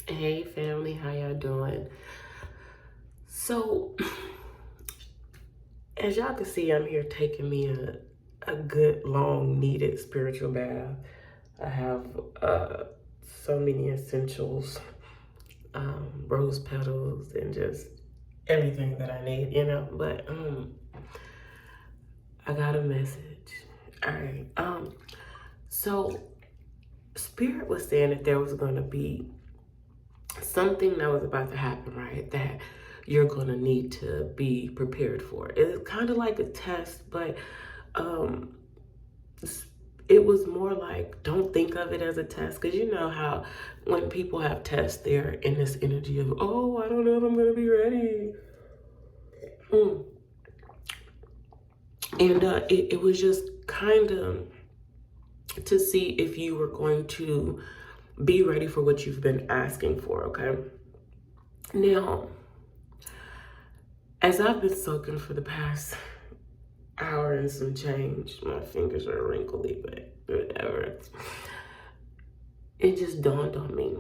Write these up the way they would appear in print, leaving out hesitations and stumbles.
Hey family, how y'all doing? So, as y'all can see, I'm here taking me a good, long, needed spiritual bath. I have so many essentials, rose petals, and just everything that I need. But I got a message. All right. So Spirit was saying that there was going to be something that was about to happen, right? That you're going to need to be prepared for. It's kind of like a test, but um, it was more like, don't think of it as a test. Because you know how when people have tests, they're in this energy of, oh, I don't know if I'm going to be ready. Mm. And it was just kind of to see if you were going to be ready for what you've been asking for, okay? Now, as I've been soaking for the past hour and some change, my fingers are wrinkly, but whatever. It just dawned on me.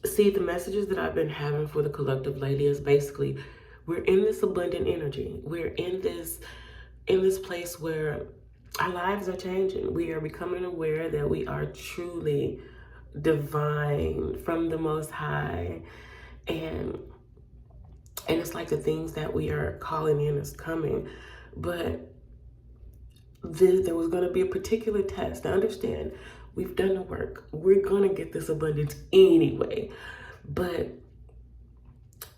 See, the messages that I've been having for the collective lately is basically we're in this abundant energy. We're in this place where our lives are changing. We are becoming aware that we are truly divine from the Most High, and it's like the things that we are calling in is coming, but there was going to be a particular test. Now understand, we've done the work. We're going to get this abundance anyway, but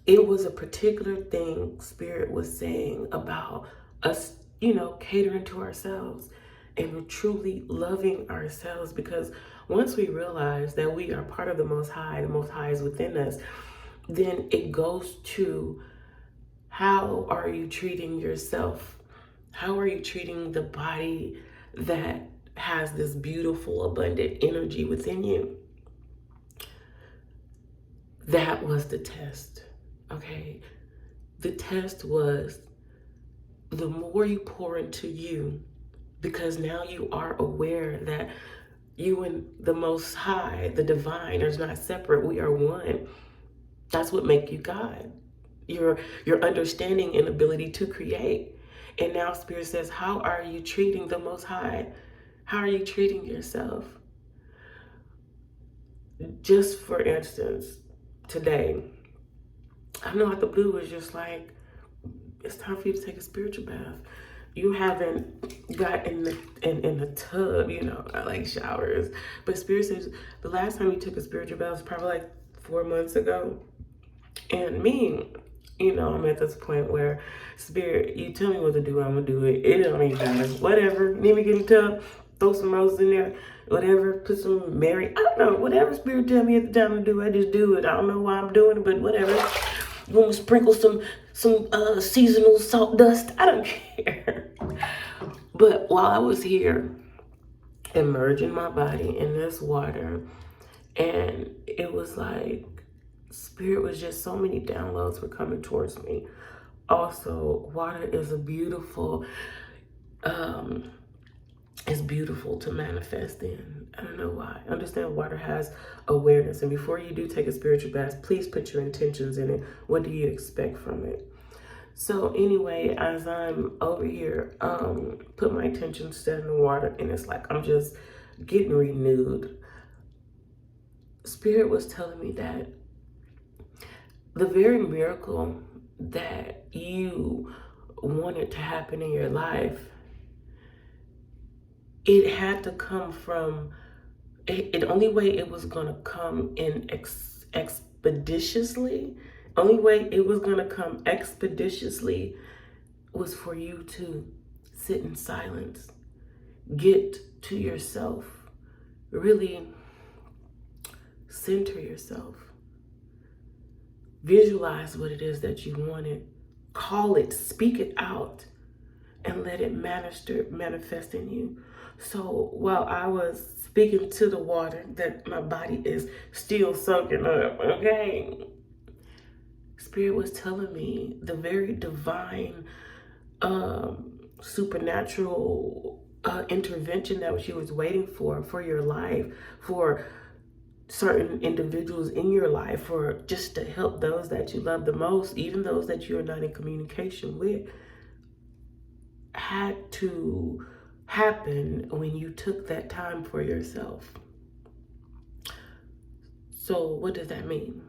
it was a particular thing Spirit was saying about us, catering to ourselves and truly loving ourselves. Because once we realize that we are part of the Most High is within us, then it goes to, how are you treating yourself? How are you treating the body that has this beautiful, abundant energy within you? That was the test, okay? The test was, the more you pour into you, because now you are aware that you and the Most High, the divine, are not separate. We are one. That's what makes you God. Your understanding and ability to create. And now Spirit says, how are you treating the Most High? How are you treating yourself? Just for instance, today, I know out the blue was just like, it's time for you to take a spiritual bath. You haven't got in the tub, I like showers. But Spirit says the last time you took a spiritual bath was probably like 4 months ago. And me, I'm at this point where, Spirit, you tell me what to do, I'm gonna do it. It don't even matter. Whatever. Need me get in the tub, throw some roses in there, whatever, put some Mary. I don't know. Whatever Spirit tell me at the time to do, I just do it. I don't know why I'm doing it, but whatever. You want me to sprinkle some seasonal salt dust? I don't care. But while I was here, immersing my body in this water, and it was like, Spirit was just, so many downloads were coming towards me. Also, water is a beautiful, it's beautiful to manifest in. I don't know why. Understand, water has awareness. And before you do take a spiritual bath, please put your intentions in it. What do you expect from it? So anyway, as I'm over here, put my intentions set in the water, and it's like I'm just getting renewed. Spirit was telling me that the very miracle that you wanted to happen in your life, it had to come from, the only way it was going to come in expeditiously, only way it was going to come expeditiously was for you to sit in silence, get to yourself, really center yourself, visualize what it is that you wanted, call it, speak it out, and let it manifest in you. So while I was speaking to the water that my body is still soaking up, okay, Spirit was telling me the very divine, supernatural intervention that she was waiting for your life, for certain individuals in your life, or just to help those that you love the most, even those that you're not in communication with, had to happen when you took that time for yourself. So what does that mean?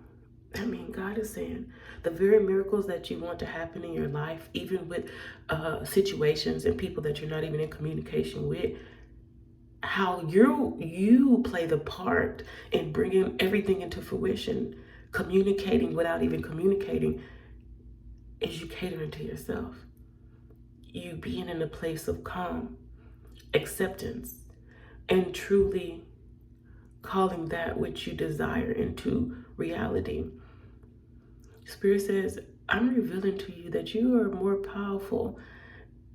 I mean, God is saying the very miracles that you want to happen in your life, even with situations and people that you're not even in communication with, how you play the part in bringing everything into fruition, communicating without even communicating, is you catering to yourself. You being in a place of calm, acceptance, and truly calling that which you desire into reality. Spirit says, I'm revealing to you that you are more powerful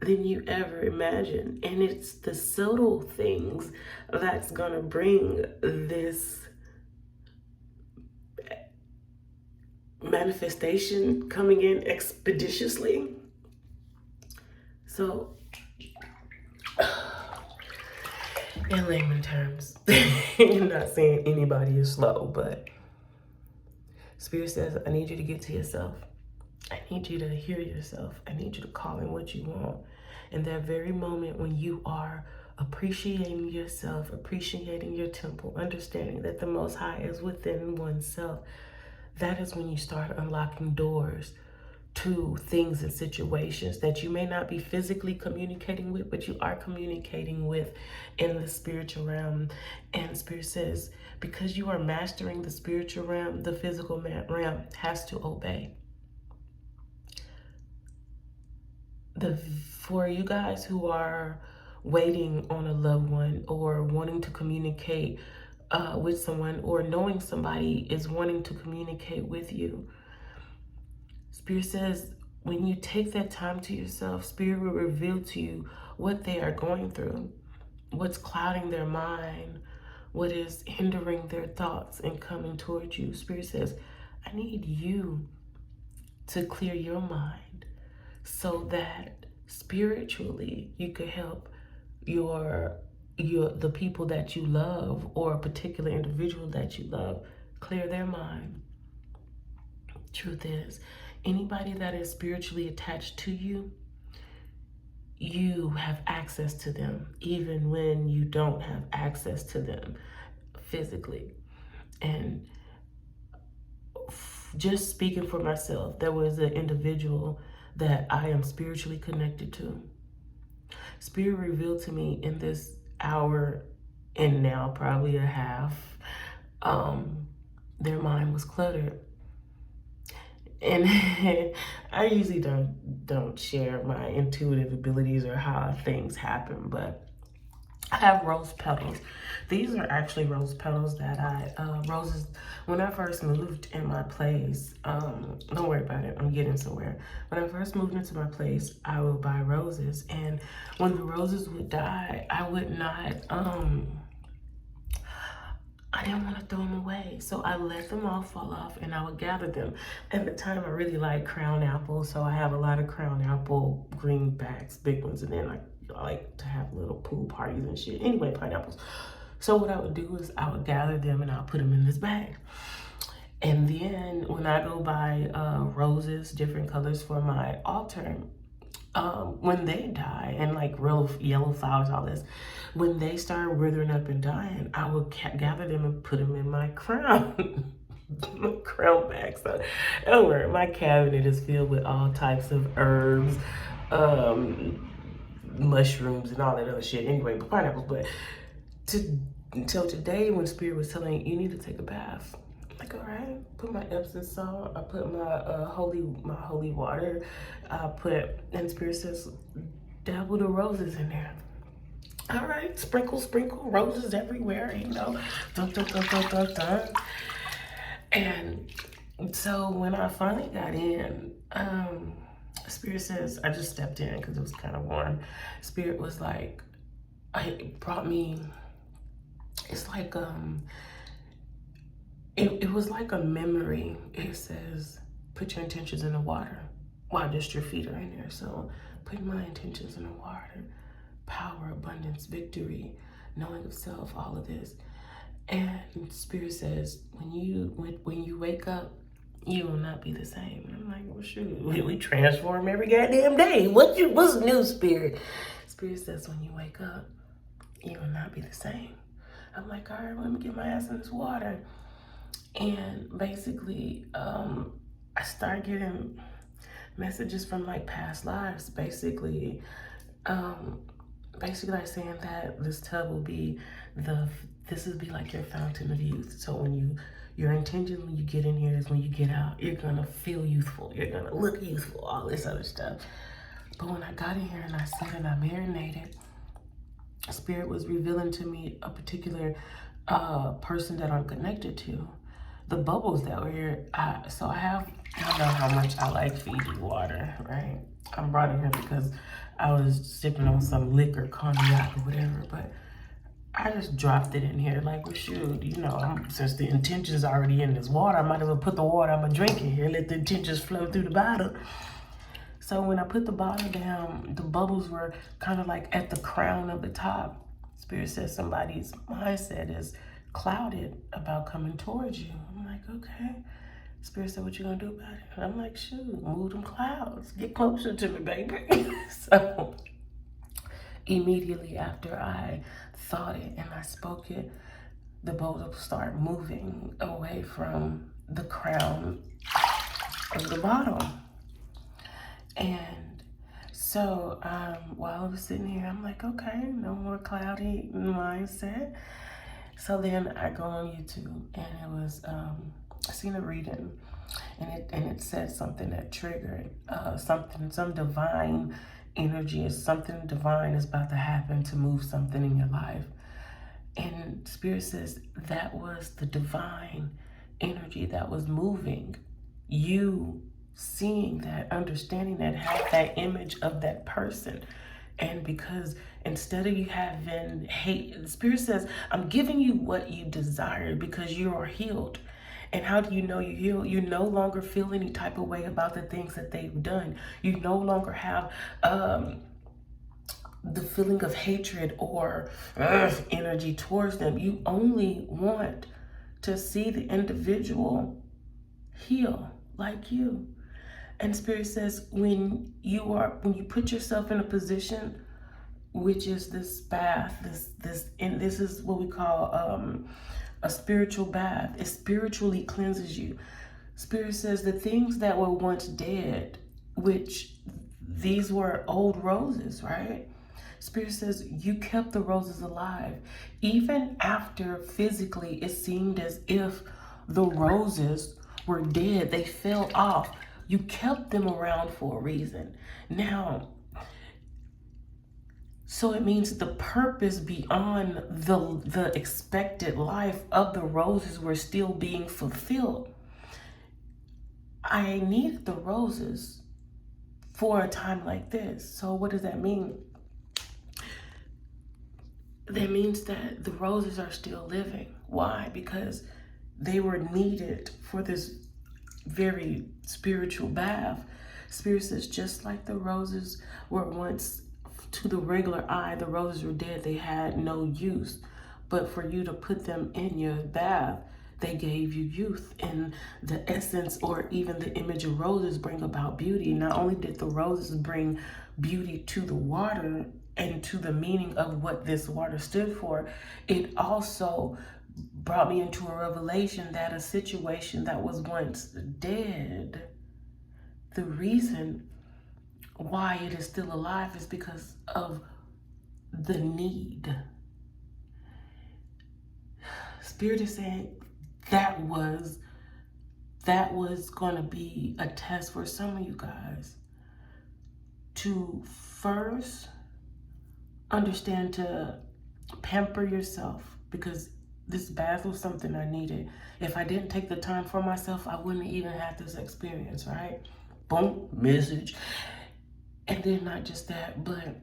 than you ever imagined. And it's the subtle things that's going to bring this manifestation coming in expeditiously. So, in layman terms, I'm not saying anybody is slow, but Spirit says, I need you to get to yourself. I need you to hear yourself. I need you to call in what you want. In that very moment when you are appreciating yourself, appreciating your temple, understanding that the Most High is within oneself, that is when you start unlocking doors to things and situations that you may not be physically communicating with, but you are communicating with in the spiritual realm. And Spirit says, because you are mastering the spiritual realm, the physical realm has to obey. For you guys who are waiting on a loved one, or wanting to communicate with someone, or knowing somebody is wanting to communicate with you, Spirit says, when you take that time to yourself, Spirit will reveal to you what they are going through, what's clouding their mind, what is hindering their thoughts and coming towards you. Spirit says, I need you to clear your mind so that spiritually you could help the people that you love, or a particular individual that you love, clear their mind. Truth is, anybody that is spiritually attached to you, you have access to them, even when you don't have access to them physically. And just speaking for myself, there was an individual that I am spiritually connected to. Spirit revealed to me in this hour and now probably a half, their mind was cluttered. And I usually don't share my intuitive abilities or how things happen, but I have rose petals. These are actually rose petals that roses, when I first moved in my place, don't worry about it, I'm getting somewhere. When I first moved into my place, I would buy roses, and when the roses would die, I would not, I didn't want to throw them away. So I let them all fall off and I would gather them. At the time, I really like crown apples. So I have a lot of crown apple greenbacks, big ones. And then I like to have little pool parties and shit. Anyway, pineapples. So what I would do is I would gather them and I'll put them in this bag. And then when I go buy roses, different colors for my altar, when they die, and like real yellow flowers, all this, when they start withering up and dying, I will gather them and put them in my crown, my crown bag. So don't worry, my cabinet is filled with all types of herbs, mushrooms, and all that other shit. Anyway, but pineapples. But until today, when Spirit was telling me, you need to take a bath. Like, all right, put my Epsom salt, I put my holy water, I put, and Spirit says, dabble the roses in there. All right, sprinkle, roses everywhere, you know, dun, dun, dun, dun, dun, dun. And so when I finally got in, Spirit says, I just stepped in because it was kind of warm. Spirit was like, it brought me, it's like, it was like a memory. It says, put your intentions in the water. Wow, just your feet are in there. So put my intentions in the water. Power, abundance, victory, knowing of self, all of this. And Spirit says, when you wake up, you will not be the same. I'm like, well, shoot, we transform every goddamn day. What's new, Spirit? Spirit says, when you wake up, you will not be the same. I'm like, all right, let me get my ass in this water. And basically, I start getting messages from like past lives, basically like saying that this tub will be this would be like your fountain of youth. So your intention when you get in here is when you get out, you're gonna feel youthful, you're gonna look youthful, all this other stuff. But when I got in here and I sat and I marinated, Spirit was revealing to me a particular person that I'm connected to. The bubbles that were here, so I know how much I like Fiji water, right? I'm brought in here because I was sipping on some liquor, cognac or whatever, but I just dropped it in here like, well, shoot, since the intention's already in this water, I might as well put the water I'm gonna drink in here, let the intentions flow through the bottle. So when I put the bottle down, the bubbles were kind of like at the crown of the top. Spirit says somebody's mindset is clouded about coming towards you. I'm like, okay. Spirit said, what you gonna do about it? And I'm like, shoot, move them clouds. Get closer to me, baby. So immediately after I thought it and I spoke it, the bubbles start moving away from the crown of the bottle. And so while I was sitting here, I'm like, okay, no more cloudy mindset. So then I go on YouTube and it was, I seen a reading and it said something that triggered some divine energy, is something divine is about to happen to move something in your life. And Spirit says that was the divine energy that was moving you, seeing that, understanding that, have that image of that person. And because instead of you having hate, the Spirit says, I'm giving you what you desire because you are healed. And how do you know you're healed? You no longer feel any type of way about the things that they've done. You no longer have the feeling of hatred or energy towards them. You only want to see the individual heal like you. And Spirit says when you put yourself in a position, which is this bath, and this is what we call a spiritual bath. It spiritually cleanses you. Spirit says the things that were once dead, which these were old roses, right? Spirit says you kept the roses alive. Even after physically it seemed as if the roses were dead, they fell off. You kept them around for a reason. Now, so it means the purpose beyond the expected life of the roses were still being fulfilled. I needed the roses for a time like this. So what does that mean? That means that the roses are still living. Why? Because they were needed for this very spiritual bath. Spirit says just like the roses were once, to the regular eye, the roses were dead, they had no use. But for you to put them in your bath, they gave you youth. And the essence or even the image of roses bring about beauty. Not only did the roses bring beauty to the water and to the meaning of what this water stood for, it also brought me into a revelation that a situation that was once dead, the reason why it is still alive is because of the need. Spirit is saying that was going to be a test for some of you guys to first understand to pamper yourself, because this bath was something I needed. If I didn't take the time for myself, I wouldn't even have this experience, right? Boom, message. And then not just that, but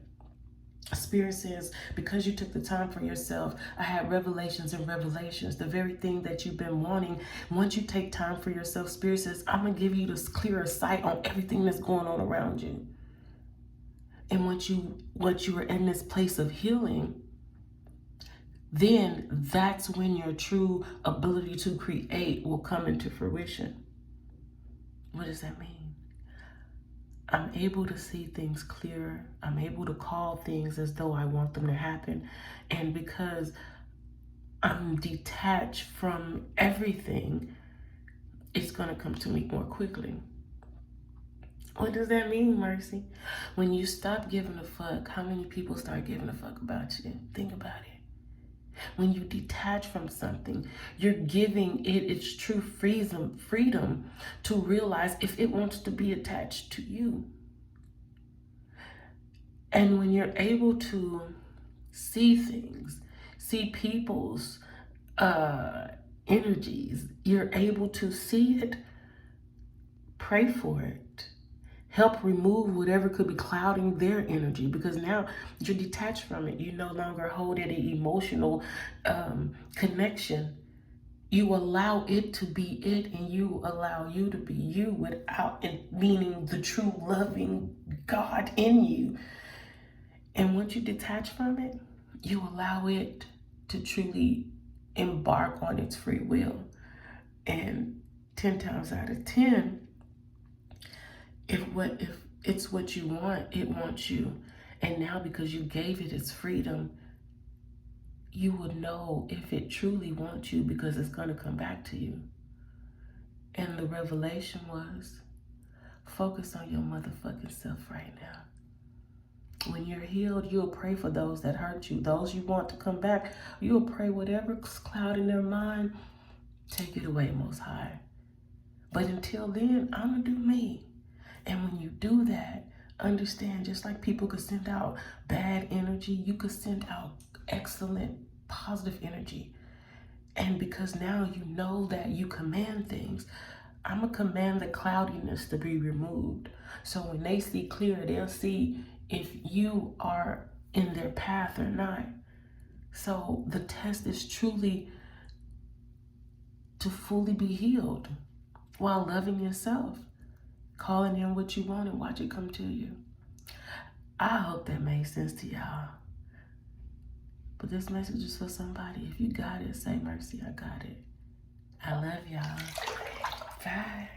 Spirit says, because you took the time for yourself, I had revelations and revelations. The very thing that you've been wanting, once you take time for yourself, Spirit says, I'm going to give you this clearer sight on everything that's going on around you. And once you were in this place of healing, then that's when your true ability to create will come into fruition. What does that mean? I'm able to see things clearer. I'm able to call things as though I want them to happen. And because I'm detached from everything, it's going to come to me more quickly. What does that mean, Mercy? When you stop giving a fuck, how many people start giving a fuck about you? Think about it. When you detach from something, you're giving it its true freedom to realize if it wants to be attached to you. And when you're able to see things, see people's energies, you're able to see it, pray for it, help remove whatever could be clouding their energy, because now you're detached from it. You no longer hold any emotional connection. You allow it to be it, and you allow you to be you without it, meaning the true loving God in you. And once you detach from it, you allow it to truly embark on its free will. And 10 times out of 10, if it's what you want, it wants you. And now because you gave it its freedom, you would know if it truly wants you, because it's going to come back to you. And the revelation was, focus on your motherfucking self right now. When you're healed, you'll pray for those that hurt you. Those you want to come back, you'll pray whatever's clouding their mind, take it away, Most High. But until then, I'm going to do me. And when you do that, understand, just like people could send out bad energy, you could send out excellent, positive energy. And because now you know that you command things, I'm going to command the cloudiness to be removed. So when they see clear, they'll see if you are in their path or not. So the test is truly to fully be healed while loving yourself, calling in what you want and watch it come to you. I hope that made sense to y'all. But this message is for somebody. If you got it, say, Mercy, I got it. I love y'all. Bye.